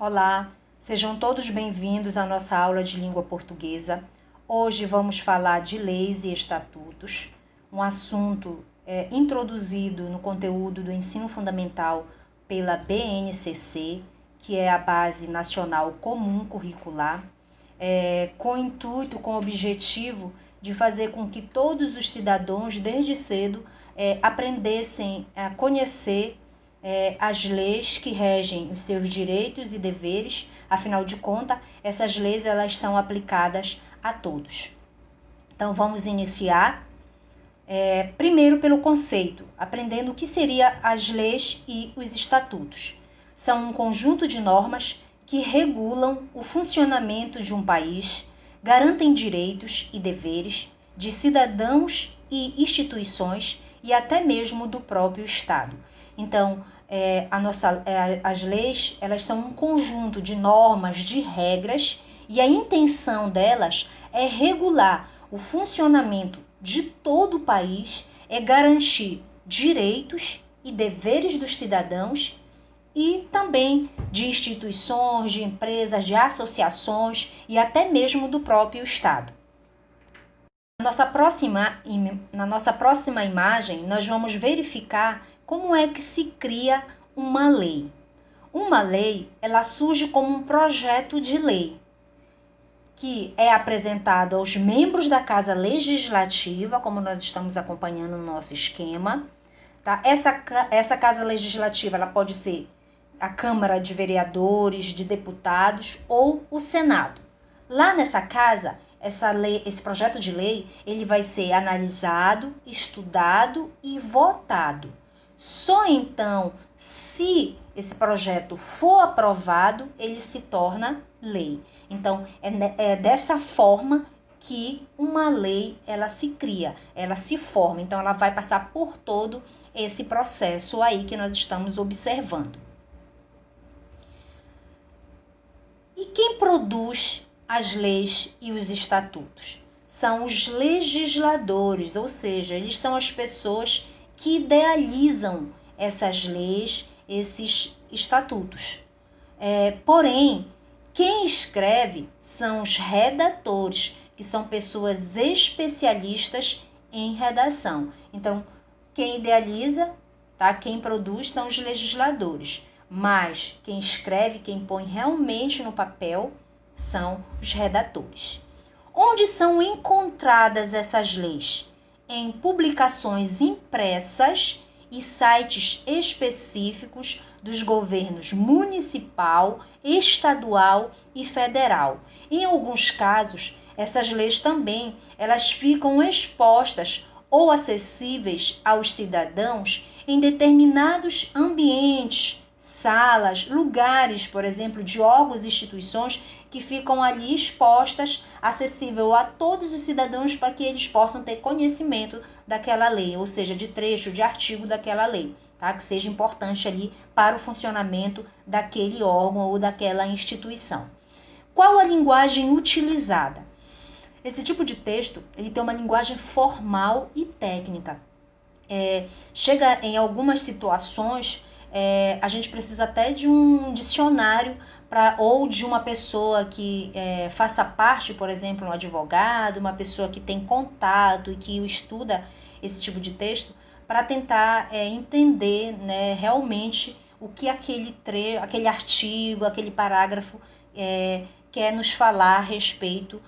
Olá, sejam todos bem-vindos à nossa aula de língua portuguesa. Hoje vamos falar de leis e estatutos, um assunto introduzido no conteúdo do ensino fundamental pela BNCC, que é a Base Nacional Comum Curricular, com o intuito, com o objetivo de fazer com que todos os cidadãos, desde cedo, aprendessem a conhecer as leis que regem os seus direitos e deveres. Afinal de contas, essas leis elas são aplicadas a todos. Então vamos iniciar primeiro pelo conceito, aprendendo o que seriam as leis e os estatutos. São um conjunto de normas que regulam o funcionamento de um país, garantem direitos e deveres de cidadãos e instituições e até mesmo do próprio Estado. Então, as leis elas são um conjunto de normas, de regras, e a intenção delas é regular o funcionamento de todo o país, é garantir direitos e deveres dos cidadãos e também de instituições, de empresas, de associações e até mesmo do próprio Estado. Na nossa próxima imagem, nós vamos verificar como é que se cria uma lei. Uma lei, ela surge como um projeto de lei, que é apresentado aos membros da Casa Legislativa, como nós estamos acompanhando no nosso esquema. Tá? Essa Casa Legislativa ela pode ser a Câmara de Vereadores, de Deputados ou o Senado. Lá nessa casa, esse projeto de lei, ele vai ser analisado, estudado e votado. Só então, se esse projeto for aprovado, ele se torna lei. Então, é dessa forma que uma lei ela se cria, ela se forma. Então, ela vai passar por todo esse processo aí que nós estamos observando. E quem produz as leis e os estatutos? São os legisladores, ou seja, eles são as pessoas que idealizam essas leis, esses estatutos. Porém, quem escreve são os redatores, que são pessoas especialistas em redação. Então, quem idealiza, tá? Quem produz são os legisladores. Mas quem escreve, quem põe realmente no papel, são os redatores. Onde são encontradas essas leis? Em publicações impressas e sites específicos dos governos municipal, estadual e federal. Em alguns casos, essas leis também elas ficam expostas ou acessíveis aos cidadãos em determinados ambientes, salas, lugares, por exemplo, de órgãos e instituições que ficam ali expostas, acessível a todos os cidadãos para que eles possam ter conhecimento daquela lei, ou seja, de trecho, de artigo daquela lei, tá? Que seja importante ali para o funcionamento daquele órgão ou daquela instituição. Qual a linguagem utilizada? Esse tipo de texto ele tem uma linguagem formal e técnica. Chega em algumas situações, a gente precisa até de um dicionário ou de uma pessoa que faça parte, por exemplo, um advogado, uma pessoa que tem contato e que estuda esse tipo de texto, para tentar entender, né, realmente o que aquele artigo, aquele parágrafo quer nos falar a respeito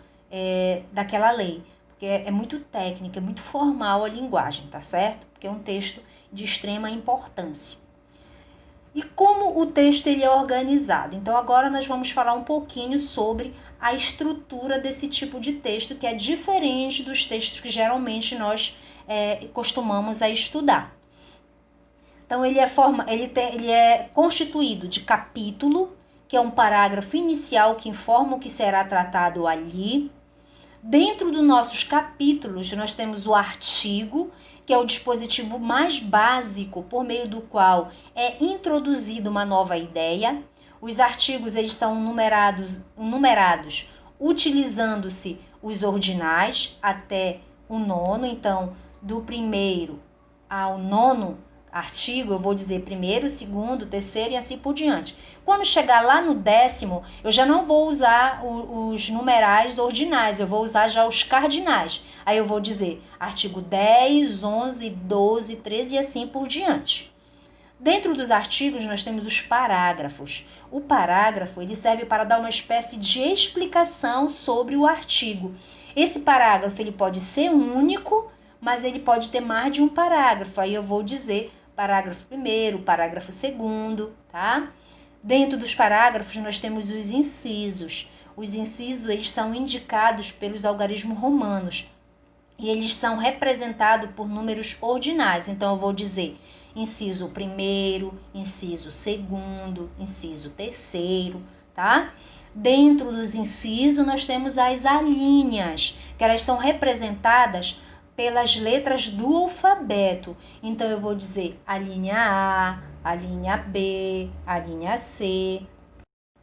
daquela lei. Porque é muito técnica, é muito formal a linguagem, tá certo? Porque é um texto de extrema importância. E como o texto ele é organizado? Então agora nós vamos falar um pouquinho sobre a estrutura desse tipo de texto, que é diferente dos textos que geralmente nós costumamos a estudar. Então ele é constituído de capítulo, que é um parágrafo inicial que informa o que será tratado ali. Dentro dos nossos capítulos, nós temos o artigo, que é o dispositivo mais básico por meio do qual é introduzida uma nova ideia. Os artigos eles são numerados utilizando-se os ordinais até o nono. Então, do primeiro ao nono artigo, eu vou dizer primeiro, segundo, terceiro e assim por diante. Quando chegar lá no 10º, eu já não vou usar os numerais ordinais, eu vou usar já os cardinais. Aí eu vou dizer artigo 10, 11, 12, 13 e assim por diante. Dentro dos artigos, nós temos os parágrafos. O parágrafo ele serve para dar uma espécie de explicação sobre o artigo. Esse parágrafo ele pode ser único, mas ele pode ter mais de um parágrafo. Aí eu vou dizer parágrafo 1º, parágrafo 2º, tá? Dentro dos parágrafos, nós temos os incisos. Os incisos eles são indicados pelos algarismos romanos e eles são representados por números ordinais. Então, eu vou dizer inciso 1º, inciso 2º, inciso 3º, tá? Dentro dos incisos, nós temos as alíneas, que elas são representadas pelas letras do alfabeto. Então, eu vou dizer a linha A, a linha B, a linha C.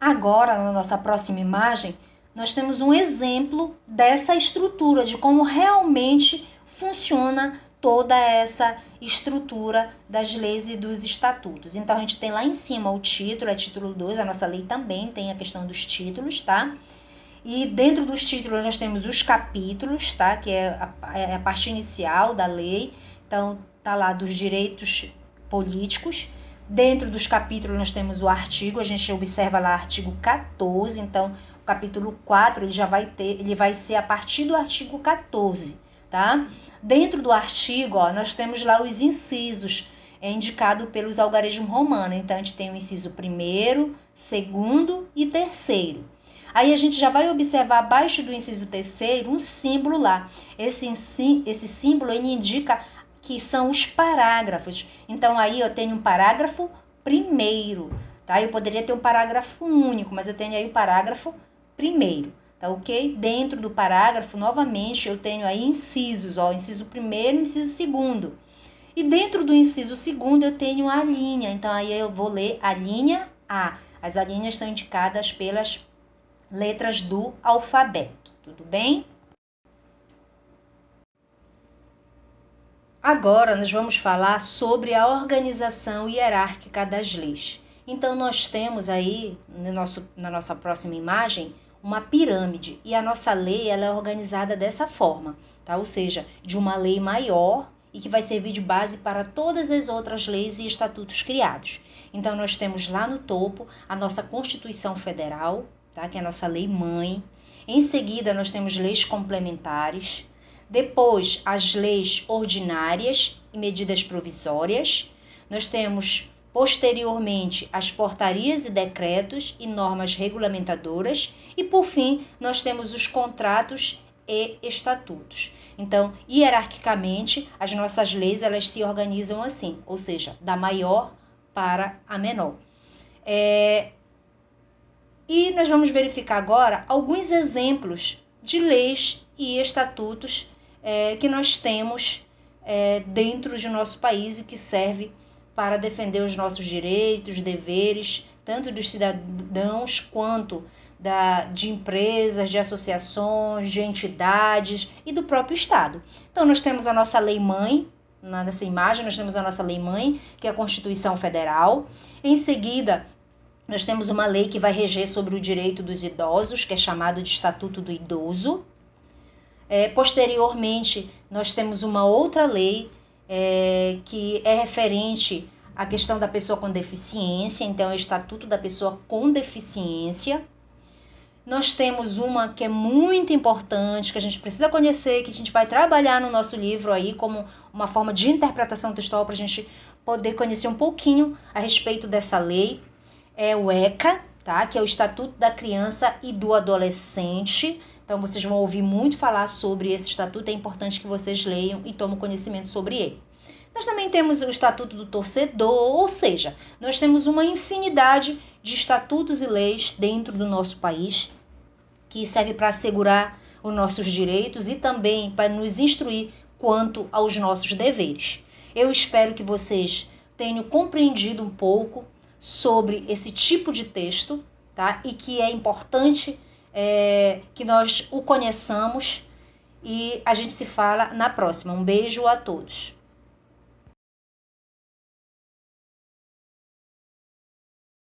Agora, na nossa próxima imagem, nós temos um exemplo dessa estrutura, de como realmente funciona toda essa estrutura das leis e dos estatutos. Então, a gente tem lá em cima o título, é título 2, a nossa lei também tem a questão dos títulos, tá? E dentro dos títulos nós temos os capítulos, tá? Que é a parte inicial da lei. Então, tá lá dos direitos políticos. Dentro dos capítulos nós temos o artigo, a gente observa lá artigo 14, então o capítulo 4 ele vai ser a partir do artigo 14, tá? Dentro do artigo, ó, nós temos lá os incisos, indicado pelos algarismos romanos. Então a gente tem o inciso 1º, 2º e 3º. Aí a gente já vai observar abaixo do inciso 3º um símbolo lá. Esse símbolo ele indica que são os parágrafos. Então, aí eu tenho um parágrafo primeiro, tá? Eu poderia ter um parágrafo único, mas eu tenho aí o parágrafo primeiro, tá ok? Dentro do parágrafo, novamente, eu tenho aí incisos, ó, inciso 1º e inciso 2º. E dentro do inciso 2º, eu tenho a linha. Então, aí eu vou ler a linha A. As alíneas são indicadas pelas letras do alfabeto, tudo bem? Agora nós vamos falar sobre a organização hierárquica das leis. Então nós temos aí na nossa próxima imagem uma pirâmide e a nossa lei ela é organizada dessa forma, tá? Ou seja, de uma lei maior e que vai servir de base para todas as outras leis e estatutos criados. Então nós temos lá no topo a nossa Constituição Federal, tá? Que é a nossa lei mãe. Em seguida nós temos leis complementares. Depois, as leis ordinárias e medidas provisórias. Nós temos, posteriormente, as portarias e decretos e normas regulamentadoras. E, por fim, nós temos os contratos e estatutos. Então, hierarquicamente, as nossas leis elas se organizam assim, ou seja, da maior para a menor. E nós vamos verificar agora alguns exemplos de leis e estatutos que nós temos dentro de nosso país e que serve para defender os nossos direitos, deveres, tanto dos cidadãos quanto de empresas, de associações, de entidades e do próprio Estado. Então, nós temos a nossa lei-mãe, nessa imagem nós temos a nossa lei-mãe, que é a Constituição Federal. Em seguida, nós temos uma lei que vai reger sobre o direito dos idosos, que é chamado de Estatuto do Idoso. Posteriormente, nós temos uma outra lei que é referente à questão da pessoa com deficiência, então é o Estatuto da Pessoa com Deficiência. Nós temos uma que é muito importante, que a gente precisa conhecer, que a gente vai trabalhar no nosso livro aí como uma forma de interpretação textual para a gente poder conhecer um pouquinho a respeito dessa lei. É o ECA, tá? Que é o Estatuto da Criança e do Adolescente. Então, vocês vão ouvir muito falar sobre esse estatuto, é importante que vocês leiam e tomem conhecimento sobre ele. Nós também temos o Estatuto do Torcedor, ou seja, nós temos uma infinidade de estatutos e leis dentro do nosso país que serve para assegurar os nossos direitos e também para nos instruir quanto aos nossos deveres. Eu espero que vocês tenham compreendido um pouco sobre esse tipo de texto, tá? E que é importante que nós o conheçamos e a gente se fala na próxima. Um beijo a todos.